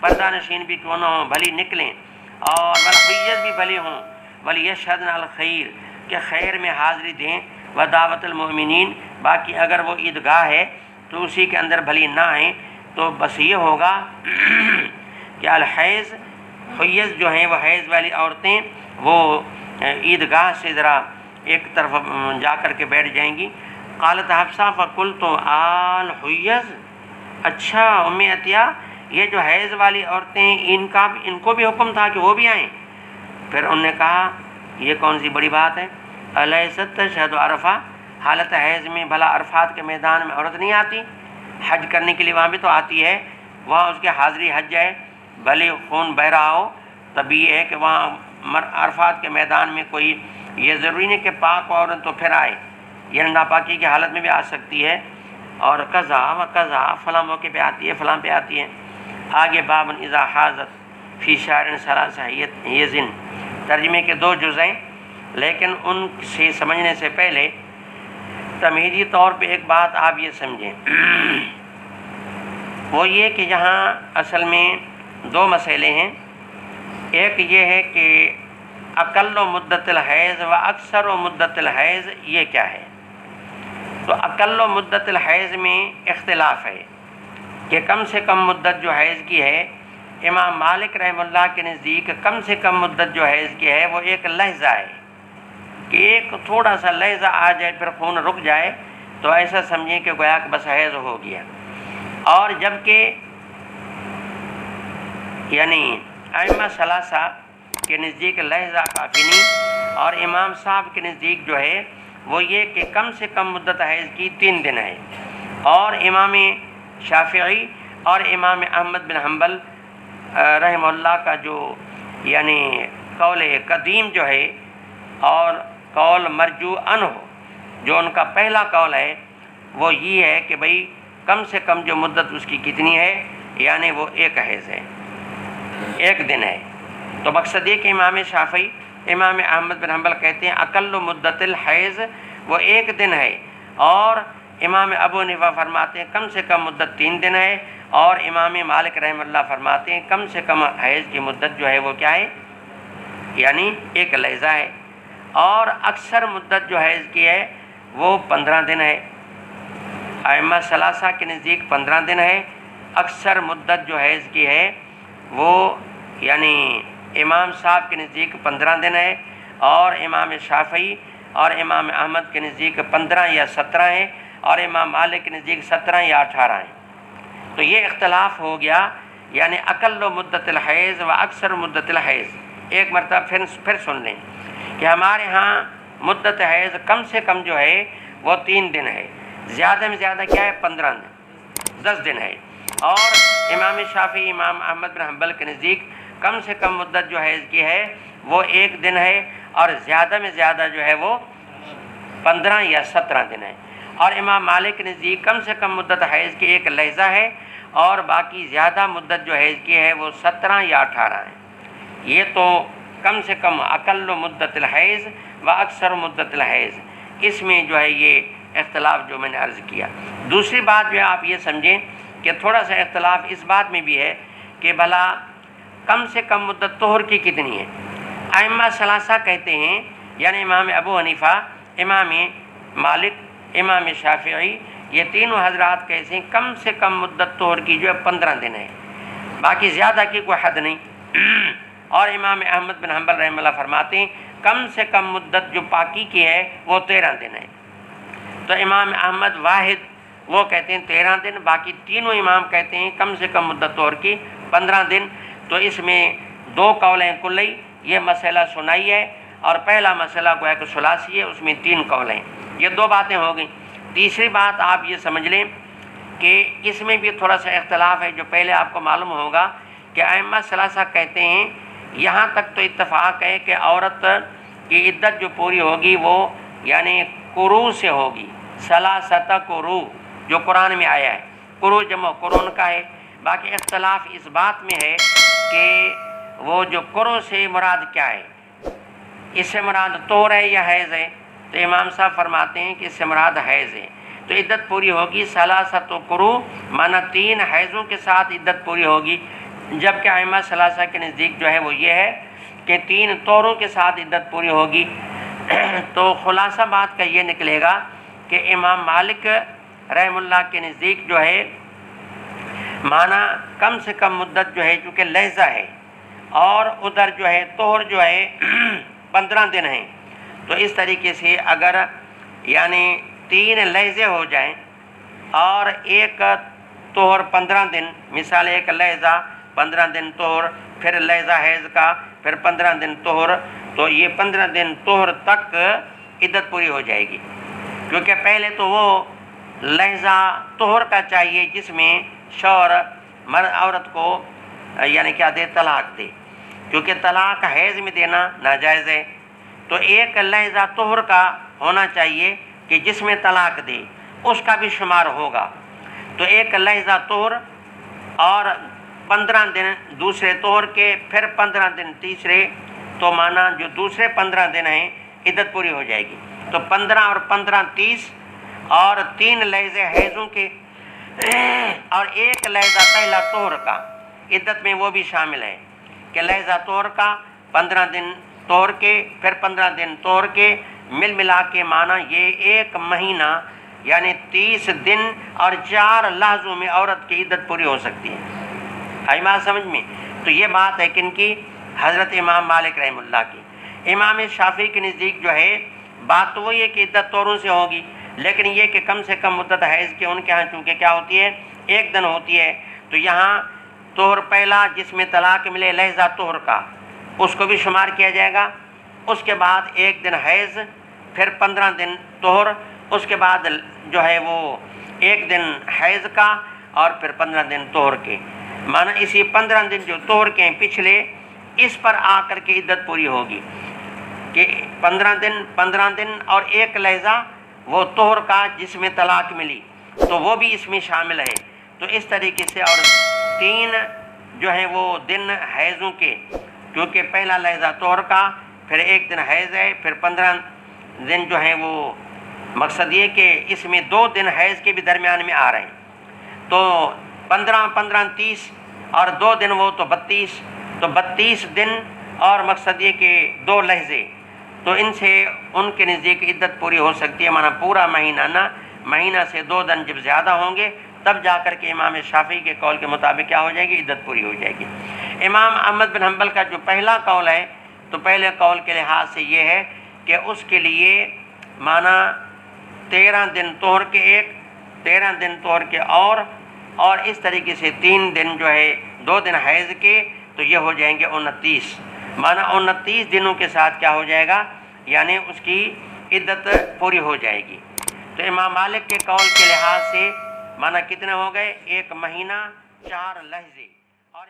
پردہ نشین بھی کیوں نہ ہوں بھلی نکلیں، اور والحیض بھی بھلی ہوں، ولیشہدن الخیر کہ خیر میں حاضری دیں، ودعوت المؤمنین باقی اگر وہ عیدگاہ ہے تو اسی کے اندر بھلی نہ آئیں، تو بس یہ ہوگا کہ الحیض حیض جو ہیں وہ حیض والی عورتیں وہ عیدگاہ سے ذرا ایک طرف جا کر کے بیٹھ جائیں گی۔ قالت حفصہ فقلت آل حیض، اچھا ام عطیہ یہ جو حیض والی عورتیں ہیں ان کو بھی حکم تھا کہ وہ بھی آئیں؟ پھر انہوں نے کہا یہ کون سی بڑی بات ہے، الیست تشہد عرفہ، حالت حیض میں بھلا عرفات کے میدان میں عورت نہیں آتی؟ حج کرنے کے لیے وہاں بھی تو آتی ہے، وہاں اس کے حاضری حج ہے، بھلے خون بہ رہا ہو، تب یہ ہے کہ وہاں عرفات کے میدان میں کوئی یہ ضروری نہیں کہ پاک عورت تو پھر آئے، یہ ناپاکی کی حالت میں بھی آ سکتی ہے، اور قضا و قضا فلاں موقع پہ آتی ہے فلاں پہ آتی ہے۔ آگے باب اذا حاضت فی شہر ثلاث حیض، ترجمے کے 2 جز ہیں، لیکن ان سے سمجھنے سے پہلے تمہیدی طور پہ ایک بات آپ یہ سمجھیں، وہ یہ کہ یہاں اصل میں 2 مسئلے ہیں۔ ایک یہ ہے کہ اقل و مدت الحیض و اکثر و مدت الحیض یہ کیا ہے؟ تو اقل و مدت الحیض میں اختلاف ہے کہ کم سے کم مدت جو حیض کی ہے، امام مالک رحمہ اللہ کے نزدیک کم سے کم مدت جو حیض کی ہے وہ ایک لحظہ ہے، کہ ایک تھوڑا سا لحظہ آ جائے پھر خون رک جائے تو ایسا سمجھیں کہ گویا کہ بس حیض ہو گیا۔ اور جبکہ یعنی ائمہ ثلاثہ کے نزدیک لحظہ کافی نہیں، اور امام صاحب کے نزدیک جو ہے وہ یہ کہ کم سے کم مدت حیض کی 3 دن ہے، اور امام شافعی اور امام احمد بن حنبل رحمہ اللہ کا جو یعنی قول قدیم جو ہے اور قول مرجو عنہ جو ان کا پہلا قول ہے وہ یہ ہے کہ بھئی کم سے کم جو مدت اس کی کتنی ہے، یعنی وہ 1 حیض ہے، 1 دن ہے۔ تو مقصد یہ کہ امام شافعی امام احمد بن حنبل کہتے ہیں اقل مدت الحیض وہ 1 دن ہے، اور امام ابو حنیفہ فرماتے ہیں کم سے کم مدت 3 دن ہے، اور امام مالک رحمہ اللہ فرماتے ہیں کم سے کم حیض کی مدت جو ہے وہ کیا ہے، یعنی 1 لحظہ ہے، اور اکثر مدت جو حیض کی ہے وہ 15 دن ہے۔ ائمہ ثلاثہ کے نزدیک 15 دن ہے، اکثر مدت جو حیض کی ہے وہ یعنی امام صاحب کے نزدیک 15 دن ہے، اور امام شافعی اور امام احمد کے نزدیک 15 یا 17 ہیں، اور امام مالک کے نزدیک 17 یا 18 ہیں۔ تو یہ اختلاف ہو گیا، یعنی اقل مدت الحیض و اکثر مدت الحیض۔ ایک مرتبہ پھر سن لیں کہ ہمارے ہاں مدت حیض کم سے کم جو ہے وہ 3 دن ہے، زیادہ میں زیادہ کیا ہے 15 دن 10 دن ہے، اور امام شافعی امام احمد بن حنبل کے نزدیک کم سے کم مدت جو حیض کی ہے وہ 1 دن ہے، اور زیادہ میں زیادہ جو ہے وہ 15 یا 17 دن ہے، اور امام مالک کے نزدیک کم سے کم مدت حیض کی 1 لحظہ ہے، اور باقی زیادہ مدت جو حیض کی ہے وہ 17 یا 18 ہے۔ یہ تو کم سے کم اقل مدت الحیض و اکثر مدت الحیض، اس میں جو ہے یہ اختلاف جو میں نے عرض کیا۔ دوسری بات جو ہے آپ یہ سمجھیں کہ تھوڑا سا اختلاف اس بات میں بھی ہے کہ بھلا کم سے کم مدت طہر کی کتنی ہے۔ ائمہ ثلاثہ کہتے ہیں، یعنی امام ابو حنیفہ، امام مالک، امام شافعی، یہ تینوں حضرات کہتے ہیں کم سے کم مدت طہر کی جو ہے 15 دن ہے، باقی زیادہ کی کوئی حد نہیں۔ اور امام احمد بن حنبل رحمہ اللہ فرماتے ہیں کم سے کم مدت جو پاکی کی ہے وہ 13 دن ہے۔ تو امام احمد واحد وہ کہتے ہیں 13 دن، باقی تینوں امام کہتے ہیں کم سے کم مدت طہر کی 15 دن۔ تو اس میں 2 قولیں کلی، یہ مسئلہ سنائی ہے، اور پہلا مسئلہ گویا کہ ثلاثی ہے، اس میں 3 قولیں، یہ 2 باتیں ہو گئیں۔ تیسری بات آپ یہ سمجھ لیں کہ اس میں بھی تھوڑا سا اختلاف ہے، جو پہلے آپ کو معلوم ہوگا کہ ائمہ ثلاثہ کہتے ہیں یہاں تک تو اتفاق ہے کہ عورت کی عدت جو پوری ہوگی وہ یعنی قروء سے ہوگی، ثلاثۃ قروء جو قرآن میں آیا ہے، قروء جمع قرون کا ہے۔ باقی اختلاف اس بات میں ہے کہ وہ جو قروء سے مراد کیا ہے، اس سے مراد طہر ہے یا حیض ہے؟ تو امام صاحب فرماتے ہیں کہ اس سے مراد حیض ہے، تو عدت پوری ہوگی ثلاثۃ قروء، مانا 3 حیضوں کے ساتھ عدت پوری ہوگی، جبکہ ائمہ ثلاثہ کے نزدیک جو ہے وہ یہ ہے کہ 3 طہروں کے ساتھ عدت پوری ہوگی۔ تو خلاصہ بات کا یہ نکلے گا کہ امام مالک رحم اللہ کے نزدیک جو ہے معنی کم سے کم مدت جو ہے چونکہ لہجہ ہے اور ادھر جو ہے طہر جو ہے 15 دن ہیں، تو اس طریقے سے اگر یعنی 3 لہجے ہو جائیں اور ایک طہر 15 دن، مثال ایک لہجہ 15 دن طہر، پھر لہجہ حیض کا، پھر 15 دن طہر، تو یہ 15 دن طہر تک عدت پوری ہو جائے گی، کیونکہ پہلے تو وہ لہجہ طہر کا چاہیے جس میں شوہر مرد عورت کو یعنی کیا دے، طلاق دے، کیونکہ طلاق حیض میں دینا ناجائز ہے۔ تو ایک لہجہ طہر کا ہونا چاہیے کہ جس میں طلاق دے، اس کا بھی شمار ہوگا۔ تو ایک لہجہ طہر اور 15 دن دوسرے طہر کے، پھر 15 دن تیسرے، تو مانا جو دوسرے 15 دن ہیں عدت پوری ہو جائے گی۔ تو 15 اور 15 30 اور 3 لہجے حیضوں کے اور ایک لہجہ پہلا طہر کا، عدت میں وہ بھی شامل ہے کہ لہجہ طہر کا 15 دن طہر کے، پھر 15 دن طہر کے، مل ملا کے معنی یہ 1 مہینہ یعنی 30 دن اور 4 لحظوں میں عورت کی عدت پوری ہو سکتی ہے۔ آئی بات سمجھ میں؟ تو یہ بات ہے کن کی؟ حضرت امام مالک رحم اللہ کی۔ امام شافعی کے نزدیک جو ہے بات تو وہی ہے کہ عدت طہروں سے ہوگی، لیکن یہ کہ کم سے کم مدت حیض کی ان کے ہاں چونکہ کیا ہوتی ہے، 1 دن ہوتی ہے، تو یہاں طہر پہلا جس میں طلاق ملے لہجہ طہر کا، اس کو بھی شمار کیا جائے گا، اس کے بعد 1 دن حیض، پھر 15 دن طہر، اس کے بعد جو ہے وہ 1 دن حیض کا اور پھر 15 دن طہر کے، معنی اسی 15 دن جو طہر کے ہیں پچھلے، اس پر آ کر کے عدت پوری ہوگی کہ 15 دن اور 1 لہجہ وہ طہر کا جس میں طلاق ملی، تو وہ بھی اس میں شامل ہے۔ تو اس طریقے سے اور 3 جو ہیں وہ دن حیضوں کے، کیونکہ پہلا لہجہ طہر کا، پھر 1 دن حیض ہے، پھر 15 دن جو ہیں وہ، مقصد یہ کہ اس میں 2 دن حیض کے بھی درمیان میں آ رہے ہیں، تو 15 30 اور 2 دن وہ تو 32، تو 32 دن اور مقصد یہ کہ 2 لہجے، تو ان سے ان کے نزدیک عدت پوری ہو سکتی ہے، مانا پورا مہینہ نہ، مہینہ سے 2 دن جب زیادہ ہوں گے تب جا کر کے امام شافعی کے قول کے مطابق کیا ہو جائے گی، عدت پوری ہو جائے گی۔ امام احمد بن حنبل کا جو پہلا قول ہے، تو پہلے قول کے لحاظ سے یہ ہے کہ اس کے لیے مانا 13 دن طہر کے 1، 13 دن طہر کے اور اس طریقے سے 3 دن جو ہے 2 دن حیض کے، تو یہ ہو جائیں گے 29، مانا 29 دنوں کے ساتھ کیا ہو جائے گا، یعنی اس کی عدت پوری ہو جائے گی۔ تو امام مالک کے قول کے لحاظ سے مانا کتنے ہو گئے، 1 مہینہ 4 لہجے، اور